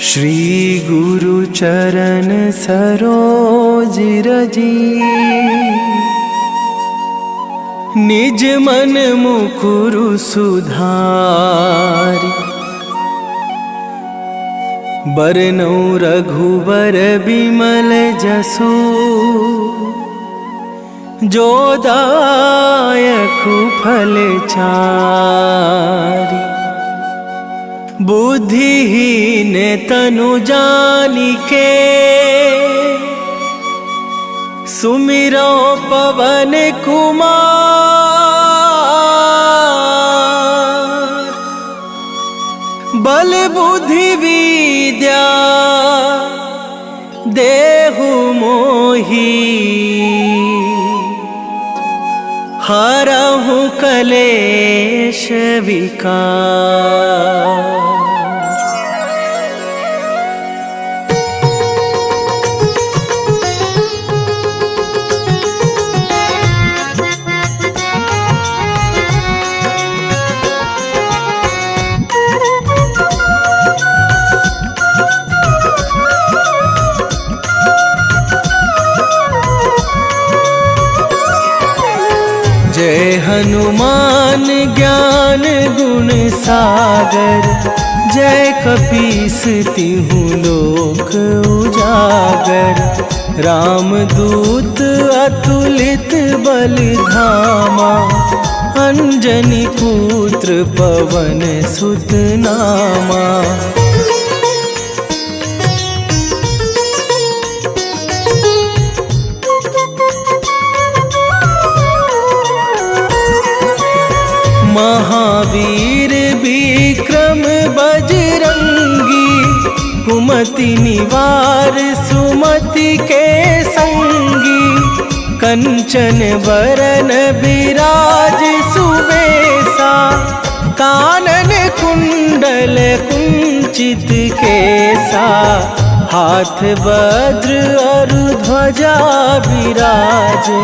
श्री गुरु चरण सरोज रजी, निज मन मुकुरु सुधारि। बरनउँ रघुबर बिमल जसु, जो दायकु फल चारि। बुद्धिहीन तनु जानिके, सुमिरो पवन कुमार। बल बुद्धि विद्या देहु मोहि, हरहु कलेश विकार। जय हनुमान ज्ञान गुण सागर, जय कपीस तिहु लोक उजागर। रामदूत अतुलित बल धामा, अंजनी पुत्र पवन सुत नामा। महावीर विक्रम बजरंगी, कुमति निवार सुमति के संगी। कंचन बरन बिराज सुबेसा, कानन कुंडल कुंचित केसा। हाथ वज्र और ध्वजा विराजे,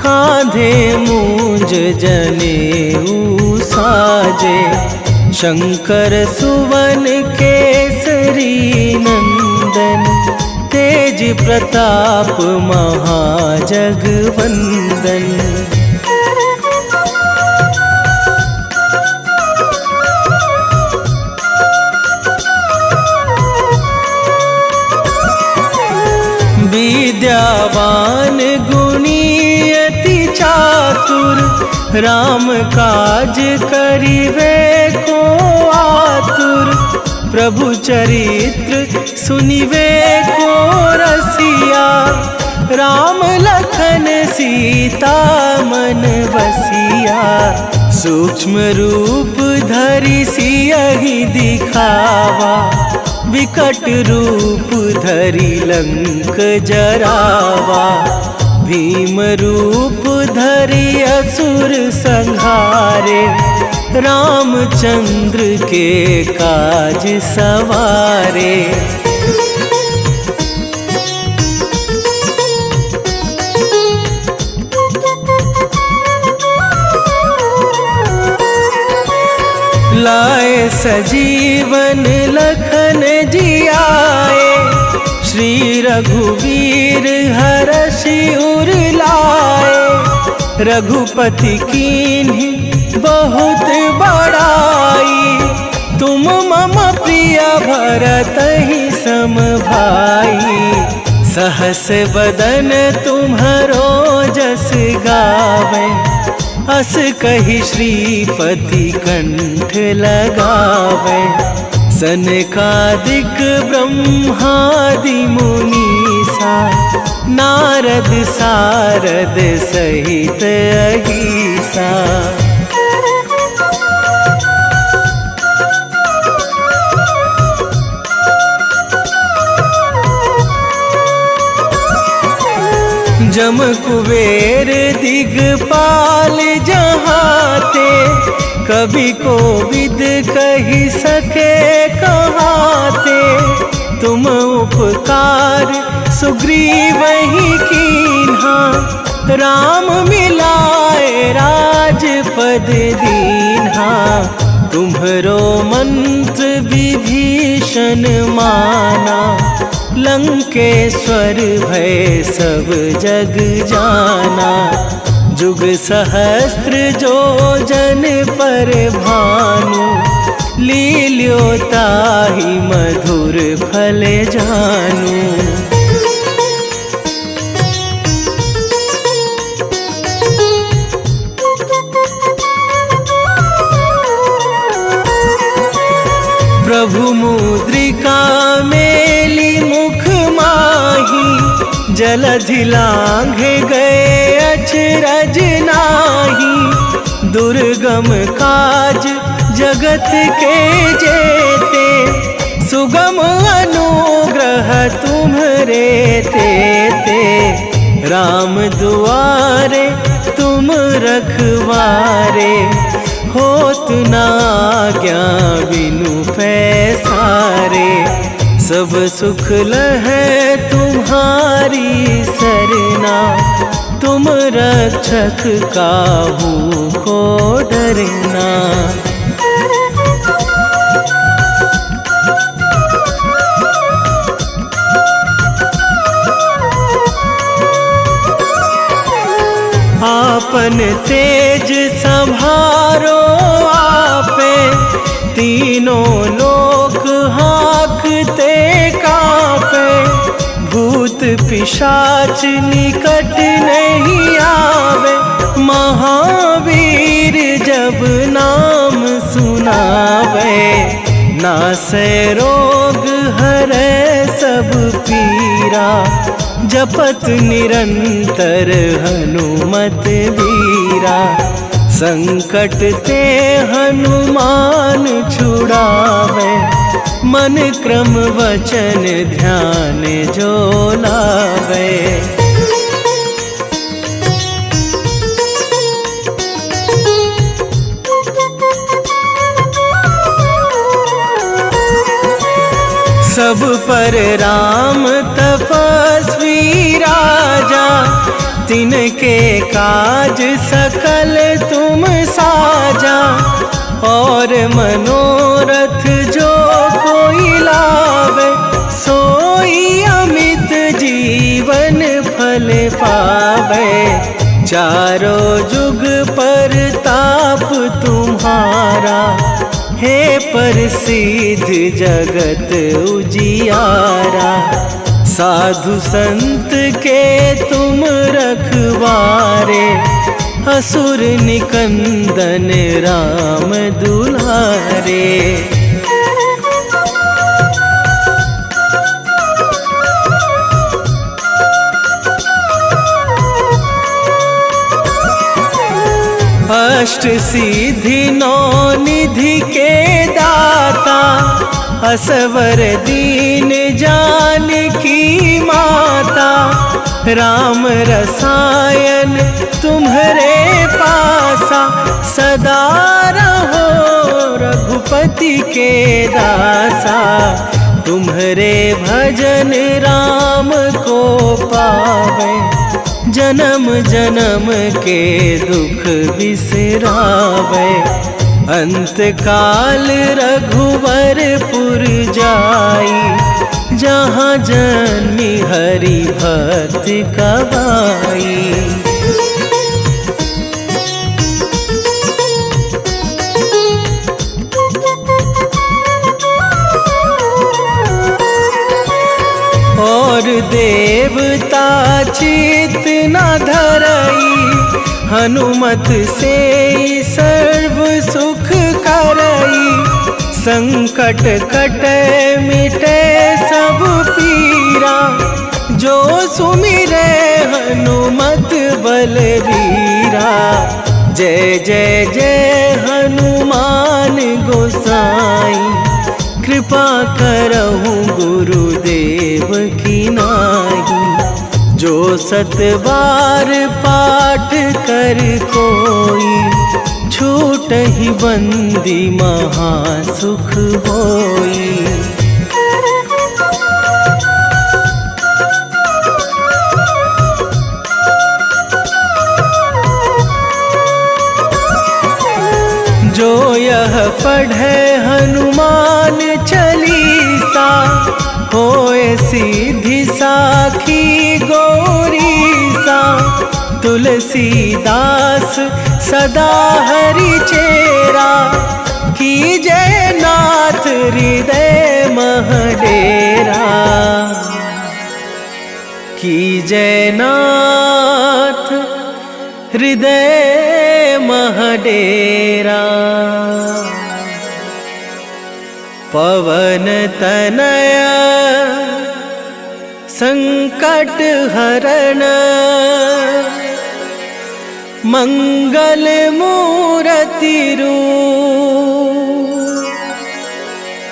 कांधे मूंज जनेऊ साजे। शंकर सुवन केसरी नंदन, तेज प्रताप महाजगवंदन। विद्यावान गुणी अति चातुर, राम काज करिवे को आतुर। प्रभु चरित्र सुनिवे को रसिया, राम लखन सीता मन बसिया। सूक्ष्म रूप धरि सियहि दिखावा, विकट रूप धरि लंक जरावा। भीम रूप धरि असुर संहारे, रामचंद्र के काज सवारे। लाए सजीवन लखन जियाए, श्री रघुवीर हरषि उर लाए। रघुपति कीन्ही बहुत बड़ाई, तुम मम प्रिय भरतहि सम भाई। सहस बदन तुम्हरो जस गावे, अस कहि श्रीपति कंठ लगावे। सनकादिक ब्रह्मादि मुनीसा, नारद सारद सहित अहिसा। जम कुबेर दिगपाल जहाते, कभी कोविद कहि सके कहाते। तुम उपकार सुग्रीवहि कीन्हा, राम मिलाए राजपद दीन्हा। तुम्हरो मंत्र विभीषण माना, लंकेश्वर भय सब जग जाना। जुग सहस्त्र जो जन पर भानु, लील्यो ताहि मधुर फल जानू। प्रभु मुद्रिका मेली मुख माही, जलधि लांघे गए अचरज नाही। दुर्गम काज जगत के जेते, सुगम अनुग्रह तुम्हरे तेते। राम दुआरे तुम रखवारे, होत न आज्ञा बिनु पैसारे। सब सुख लहै तुम्हारी सरना, तुम रक्षक काहू को डरना। आपन तेज संभारो आपे, तीनों लोक हाँकते कांपे। भूत पिशाच निकट नहीं आवे, महावीर जब नाम सुनावे। नासै रोग हरै सब पीरा, जपत निरंतर हनुमत वीरा। संकट ते हनुमान छुड़ावे, मन क्रम वचन ध्यान जो लावे। सब पर राम तपस्वी राजा, तिनके काज सकल तुम साजा। और मनोरथ जो कोई लावे, सोई अमित जीवन फल पावे। चारों जुग पर ताप तुम्हारा, हे प्रसिद्ध जगत उजियारा। साधु संत के तुम रखवारे, असुर निकंदन राम दुलारे। अष्ट सिद्धि नौ निधि के दाता, असवर दीन जानकी माता। राम रसायन तुम्हरे पासा, सदा रहो रघुपति के दासा। तुम्हरे भजन राम को पावे, जन्म जन्म के दुख बिसरावे। अंत काल रघुवरपुर जाई, जहाँ जन्मी हरि भक्त कहाई। और देवता चित न धरई, हनुमत से सर्व सुख करई। संकट कटे मिटे सब पीरा, जो सुमिरे हनुमत बलबीरा। जय जय जय हनुमान गोसाई, कृपा करहु गुरुदेव की नाई। जो सत बार पाठ कर कोई, छूटहि बंदी महासुख होई। जो यह पढ़ हनुमान चालीसा, होए सीधी साखी गौरीसा। तुलसीदास सदा हरि चेरा, कीजे नाथ हृदय मह डेरा। कीजे नाथ हृदय मह डेरा। पवन तनय संकट हरण, मंगल मूरति रूप।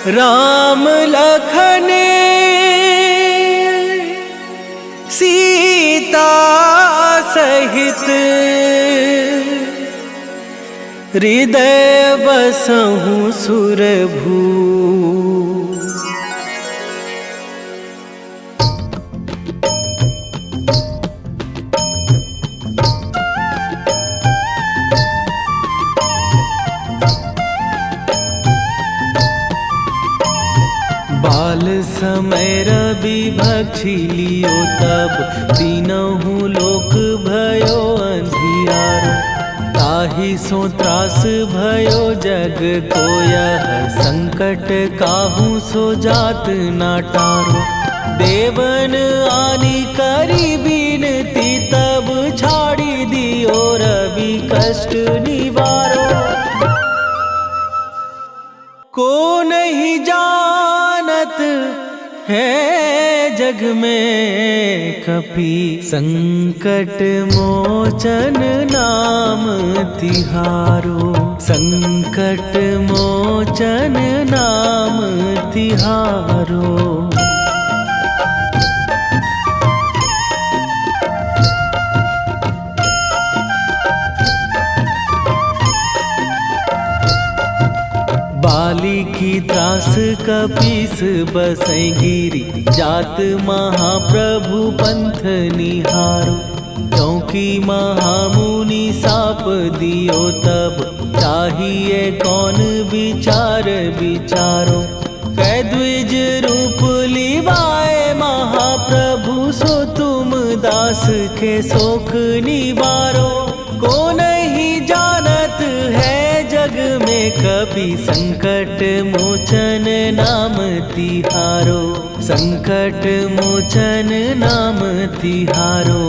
राम लखन सीता सहित, हृदय बसहु सुरभू। बाल समय रवि भक्षी लियो तब, तीनहु लोक भयो अंधियारो। ताहि सो त्रास भयो जग को यह, संकट काहू सो जात ना टारो। देवन आनी करी बिनती, तब छाड़ी दियो रवि कष्ट निवारो। को नहीं जानत है जग में कपि, संकट मोचन नाम तिहारो। संकट मोचन नाम तिहारो। बाली की त्रास कपीस बसै गिरी, जात महाप्रभु पंथ निहारो। क्योंकि महामुनि साप दियो तब, चाहिए कौन विचार विचारो। कै द्विज रूप लिवाए महाप्रभु, सो तुम दास के शोक निवारो। को नहीं जानत है जग में कपि, संकट मोचन नाम तिहारो। संकट मोचन नाम तिहारो।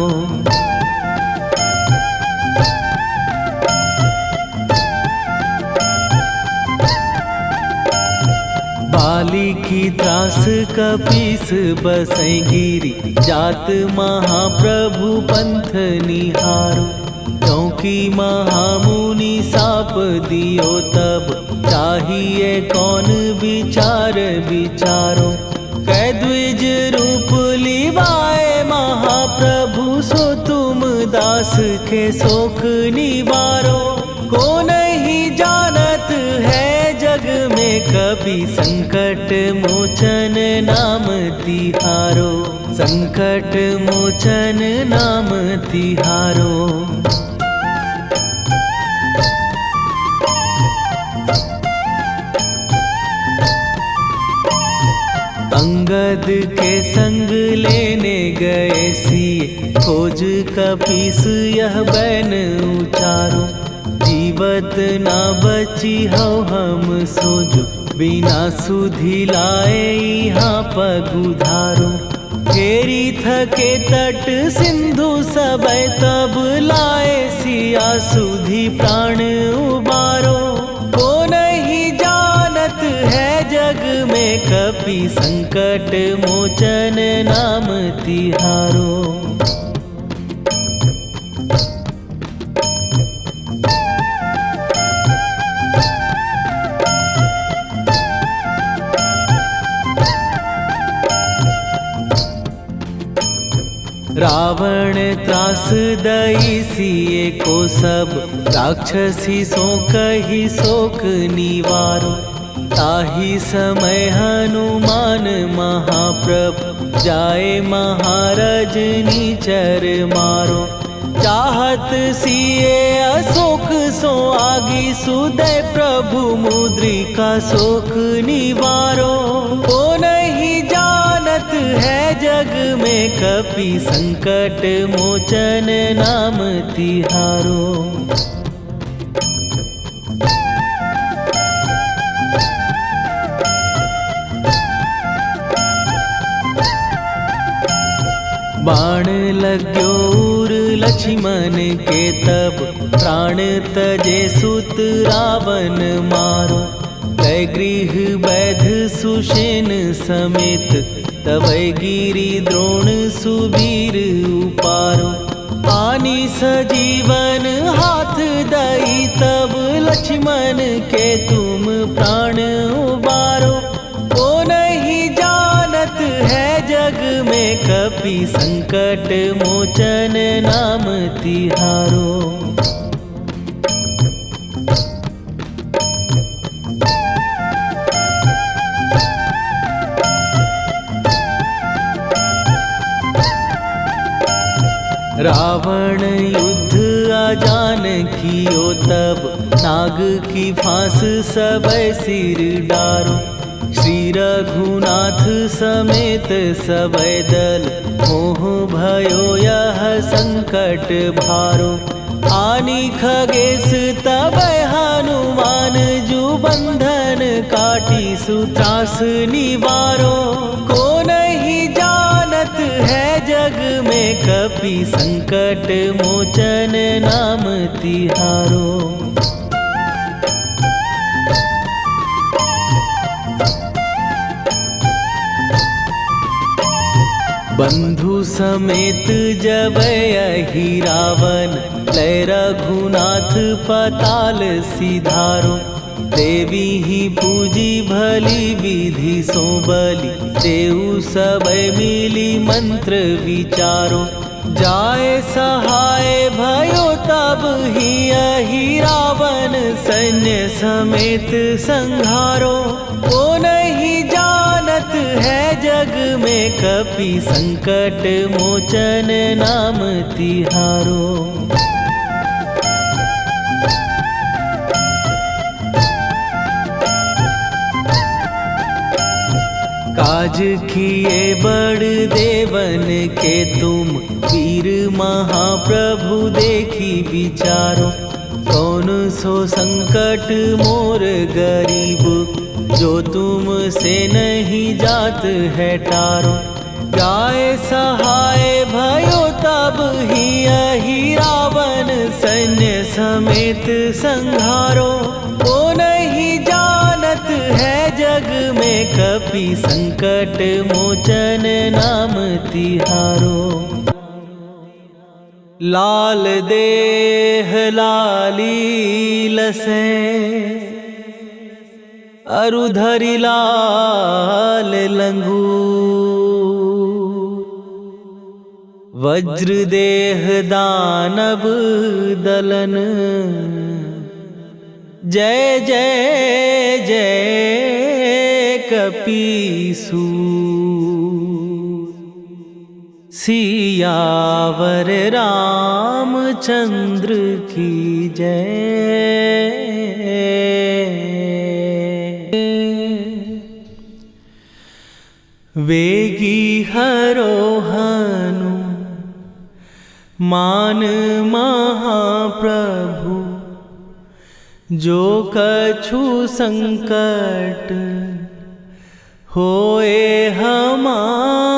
बाली की त्रास कपीस बसै गिरी, जात महाप्रभु पंथ निहारो। क्योंकि महामुनि साप दियो तब, चाहिए कौन विचार विचारो। कै द्विज रूप लिवाए महाप्रभु, सो तुम दास के शोक निवारो। को नहीं जानत है जग में कपि, संकट मोचन नाम तिहारो। संकट मोचन नाम तिहारो। अंगद के संग लेने गए सिए, खोज कपीस यह बैन उचारो। जीवत ना बची हो हम सोजो, बिना सुधि लाए यहाँ पगुधारो। फेरी थके तट सिंधु सबे, तब लाए सिया सुधि प्राण उबारो। को नहीं जानत है जग में कपि, संकट मोचन नाम तिहारो। रावण त्रास दई सिए को सब, राक्षसी सो कही शोक निवारो। ताहि समय हनुमान महाप्रभु, जाए महाराज निचर मारो। चाहत सिए अशोक सो आगी सुदय प्रभु मुद्रिका शोक निवारो। ओ नहीं जानत है जग में कपि संकट मोचन नाम तिहारो। बाण लग्यो उर लक्ष्मण के तब प्राण तजे सुत रावण मारो। कै गृह वैध सुषेण समेत तवै गिरि द्रोण सुबीर उपारो। आनी सजीवन हाथ दई तब लक्ष्मण के तुम प्राण उबारो। ओ नहीं जानत है जग में कपि संकट मोचन नाम तिहारो। रावण युद्ध आजान कियो तब नाग की फांस सबै सिर डारो। श्री रघुनाथ समेत सबै दल मोह भयो यह संकट भारो। आनी खगेश तबै हनुमान जु बंधन काटी सुत्रास निवारो। को नहीं जानत है जग में कपि संकट मोचन नाम तिहारो। बंधु समेत जबै अहि रावण लय रघुनाथ पताल सिधारो। देवी ही पूजी भली विधि सो बलि देऊ सबै मिली मंत्र विचारो। जाय सहाय भयो तब ही अहि रावण सैन्य समेत संहारो। ओ नहीं जानत है जग में कपि संकट मोचन नाम तिहारो। काज किए बड़ देवन के तुम वीर महाप्रभु देखी विचारो। कौन सो संकट मोर गरीब जो तुम से नहीं जात है टारो। जाय सहाय भयो तब ही अहि रावण सैन्य समेत संहारो। ओ नहीं जानत है जग में कपि संकट मोचन नाम तिहारो। लाल देह लाली लसे अरुधरि लाल लंगूर। वज्र देह दानव दलन जय जय जय कपीसूर। सियावर रामचंद्र की जय। वेगी हरोहनु मान महाप्रभु जो कछु संकट होए हमार।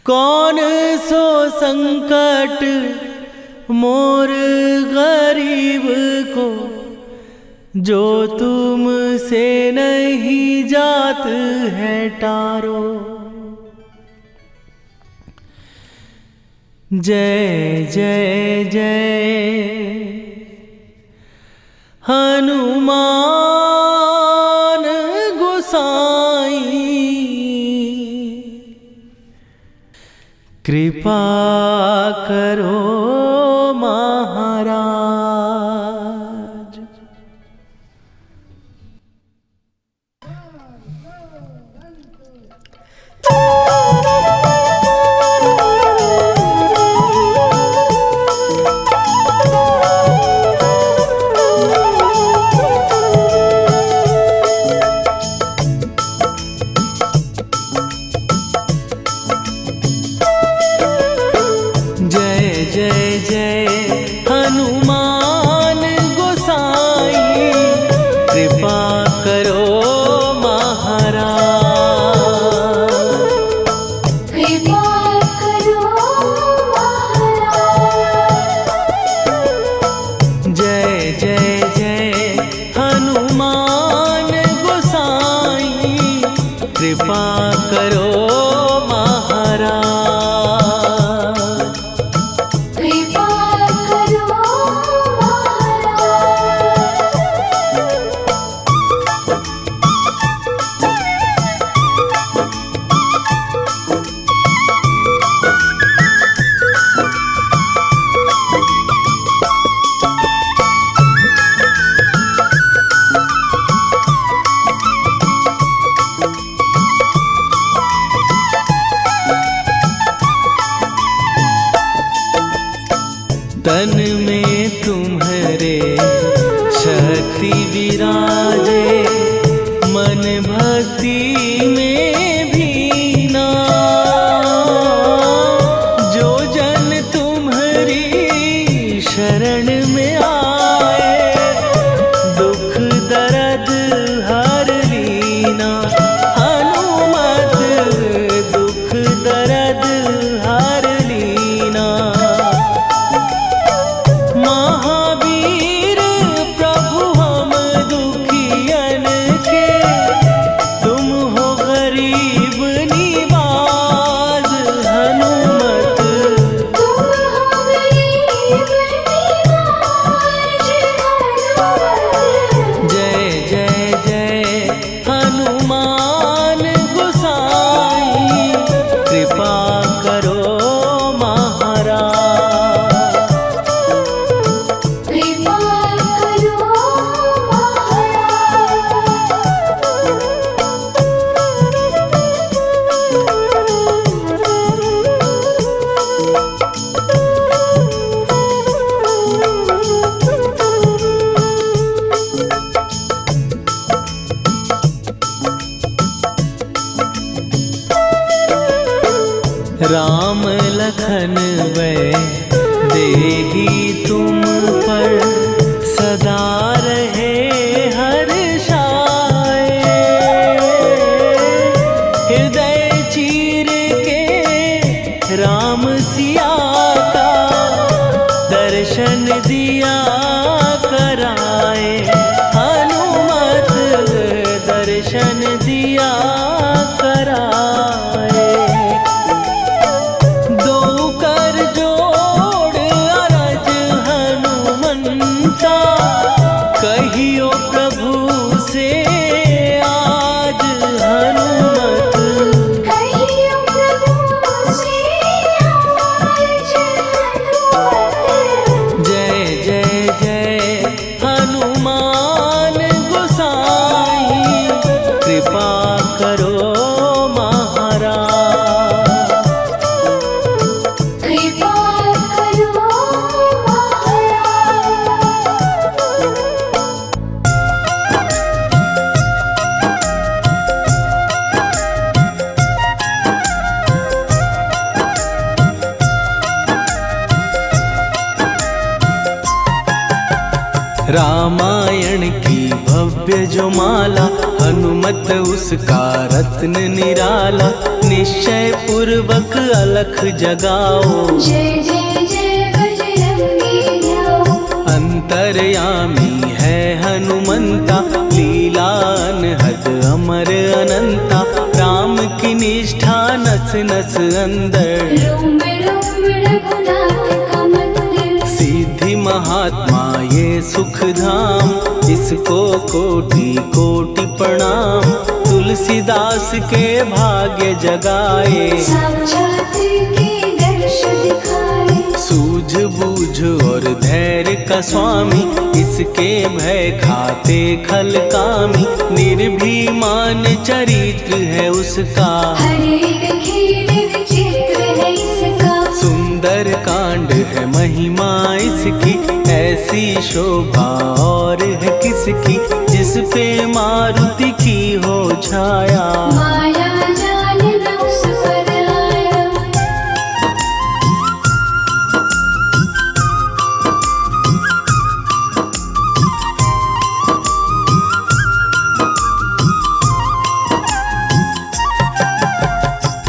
कौन सो संकट मोर गरीब को जो तुम से नहीं जात है टारो। जय जय जय हनुमान गोसाई। कृपा करो महाराज। कृपा करो महाराज। कृपा करो तन में तुम्हारे शक्ति विराजे, मन भक्ति में भीना। जो जन तुम्हारी शरण में आए, दुख दर्द हर लीना। हनुमत दुख दर्द हर लीना। महावीर प्रभु हम दुखियन के, तुम हो गरीब निवाज। हनुमत तुम हो गरीब निवाज। जय जय जय हनुमान गोसाई, कृपा करो महाराज। कृपा करो राम लखन वै देही तुम पर, सदा रहे हर्षाए। हृदय चीर के राम सिया का, दर्शन दिया कराए। हनुमत दर्शन दिया कराए। दो कर जोड़ अरज हनुमंता, कहियो प्रभु से आज। हनुमत कहियो प्रभु से आज। हनुमत जय जय जय हनुमान गोसाई, कृपा करो महाराज। कृपा करो रामायण की भव्य जो माला, हनुमत उसका रत्न निराला। निश्चय पूर्वक अलख जगाओ, जय जय जय बजरंगी जाओ। अंतर्यामी है हनुमंता, लीला अनहद अमर अनंता। राम की निष्ठा नस नस अंदर, रोम रोम रघुनाथ का मंदिर। सिद्धि महात्मा ये सुख धाम, इसको कोटि कोटि प्रणाम। तुलसीदास के भाग्य जगाए, साक्षात के दर्श दिखाए। सूझ बूझ और धैर्य का स्वामी, इसके भय खाते खल कामी। निर्भीमान चरित्र है उसका, हर एक खेल विचित्र है इसका। सुंदर कांड है महिमा इसकी, ऐसी शोभा और है किसकी। जिस पे मारुति की हो छाया, माया जाल न उस पर आया।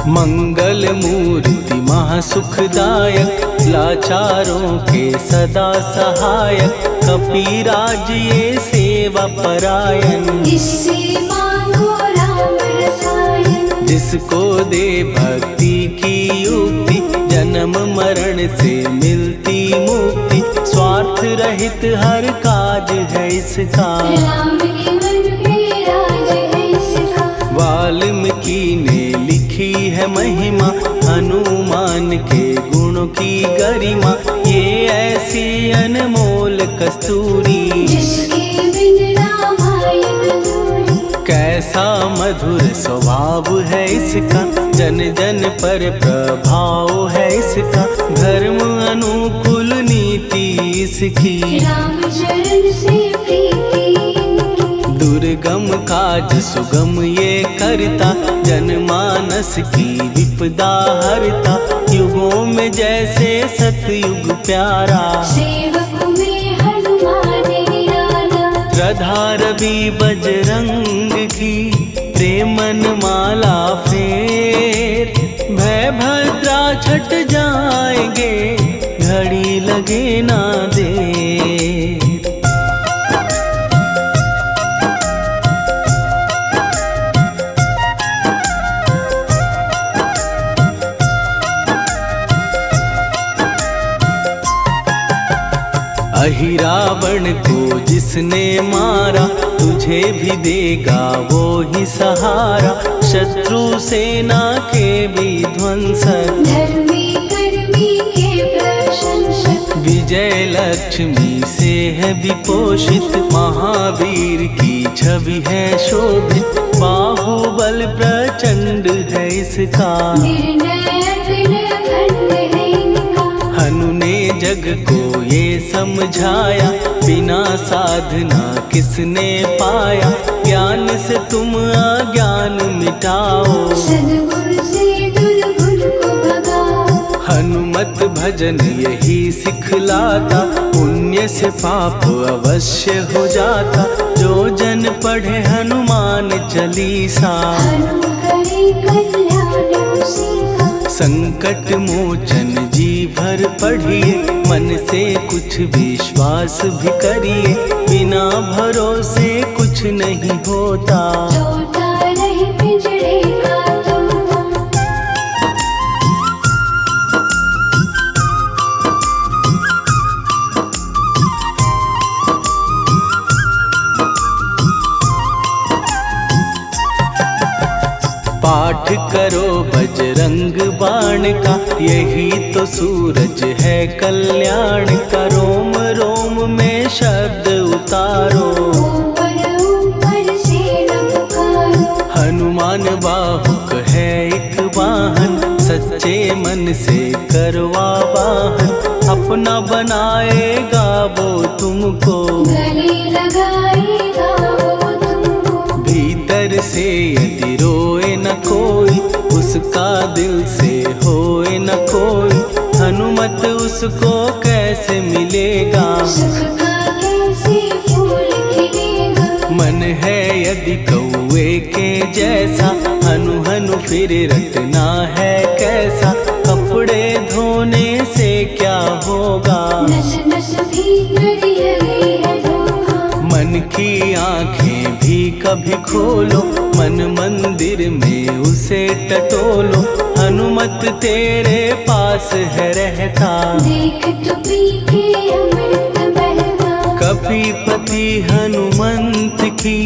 मंगल मूर्ति महासुखदायक, लाचारों के सदा सहायक। कपीराज ये सेवा परायण, इससे मांगो राम रसायन। जिसको दे भक्ति की युक्ति, जन्म मरण से मिलती मुक्ति। स्वार्थ रहित हर काज है इसका, राम के मन पे राज है इसका। वाल्मीकि ने लिखी है महिमा, हनुमान के गुणों की गरिमा। ये ऐसी अनमोल कस्तूरी, जिसके बिन रामायण अधूरी। कैसा मधुर स्वभाव है इसका, जन जन पर प्रभाव है इसका। धर्म अनुकूल नीति इसकी, राम चरण से प्रीति इनकी। दुर्गम काज सुगम ये करता, जनमानस की विपदा हरता। युगों में जैसे सतयुग प्यारा, सेवक में हनुमान निराला। श्रद्धा रवि बजरंग की, प्रेमन माला फेर। भय भद्रा छट जाएंगे, घड़ी लगे ना देर। अहि रावण को जिसने मारा, तुझे भी देगा वो ही सहारा। शत्रु सेना के विध्वंसक, धर्मी कर्मी के प्रशंसक। विजय लक्ष्मी से है विपोषित, महावीर की छवि है शोभित। बाहुबल प्रचंड है इसका, निर्णय अखंड है इनका। हनु ने जग को ये समझाया, बिना साधना किसने पाया। ज्ञान से तुम अज्ञान मिटाओ, सद्गुण से दुर्गुण को भगाओ। हनुमत भजन यही सिखलाता, पुण्य से पाप अवश्य हो जाता। जो जन पढ़े हनुमान चालीसा, हनु करे कल्याण उसी का। संकट मोचन जी भर पढ़िए, मन से कुछ विश्वास भी करिए। बिना भरोसे कुछ नहीं होता, तोता रहे पिंजड़े का तोता। पाठ करो बजरंग बाण का, यही तो सूरज है कल्याण का। रोम रोम में शब्द उतारो, ऊपर ऊपर से न पुकारो। हनुमान बाहुक है एक वाहन, सच्चे मन से करवा वाहन। अपना बनाएगा वो तुमको, गले लगाएगा वो तुमको। भीतर से यदि रोए न कोई, उसका दिल से होए न कोई। हनुमत उसको कैसे मिलेगा, सुख का कैसे फूल खिलेगा। मन है यदि कौवे के जैसा, हनु हनु फिर रटना है कैसा। कपड़े धोने से क्या होगा, नस नस भीतर यही है धोखा। मन की आंखें भी कभी खोलो, मन मंदिर में उसे टटोलो। हनुमत तेरे पास है रहता, देख तो पी के अमृत बहता। कपीपति हनुमंत की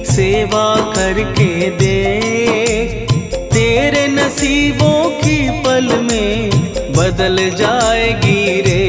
सेवा करके देख। तेरे नसीबों की पल में बदल जाएगी रे।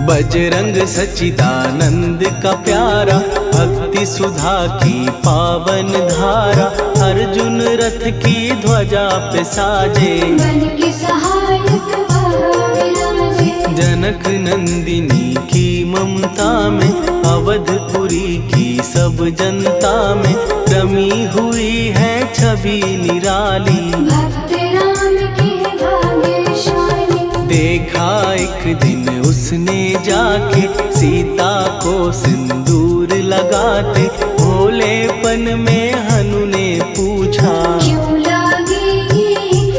बजरंग सच्चिदानंद का प्यारा, भक्ति सुधा की पावन धारा। अर्जुन रथ की ध्वजा पे साजे, बन के सहायक वह विराजे। जनक नंदिनी की ममता में, अवधपुरी की सब जनता में। रमी हुई है छवि निराली, भक्त राम के भाग्यशाली। देखा एक दिन उसने जाके, सीता को सिंदूर लगाते। भोलेपन में हनु ने पूछा, क्यों लागे ये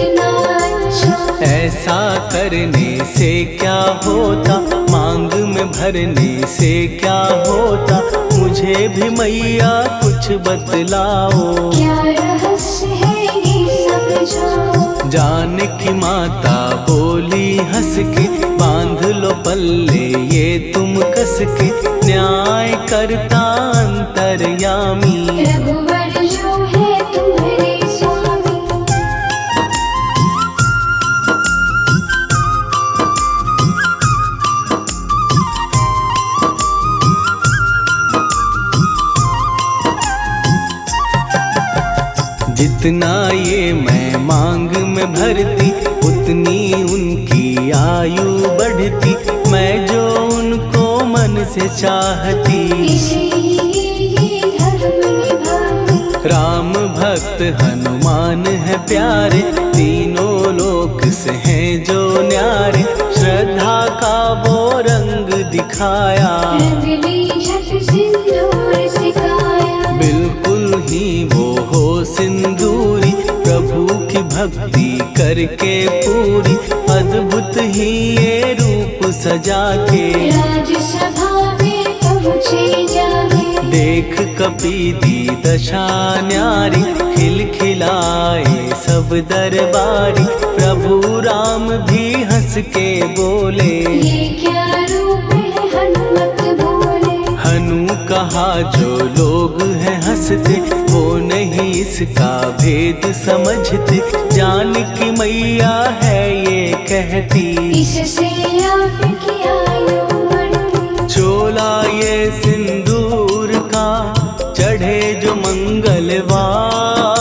ऐसा करने से क्या होता, मांग में भरने से क्या होता, मुझे भी मैया कुछ बतलाओ। क्या रहस्य है ये समझाओ। जानकी माता बोली हंस के, बांध लो पल्ले ये तुम कस के, न्याय करता अंतर्यामी। रघुवर जो है तुम्हारे स्वामी। जितना ये मैं मांग में भरती, उतनी उनकी आयु बढ़ती, मैं जो उनको मन से चाहती। इसीलिए धर्म निभाती। राम भक्त हनुमान है प्यारे, तीनों लोक से हैं जो न्यारे, श्रद्धा का वो रंग दिखाया। रंग ली झट सिंदूर सिकाया। बिल्कुल ही वो हो सिंदूरी, प्रभु की भक्ति करके पूरी, अद्भुत ही ये रूप सजा के। राजसभा में पहुँचे जाके। देख कपीदी दशा न्यारी, खिलखिलाए सब दरबारी, प्रभु राम भी हंस के बोले। ये क्या रूप है हनुमत बोले। हनु कहा जो लोग हैं हंसते, वो नहीं इसका भेद समझते, जानकी मैया है ये कहती। इससे आपकी आयु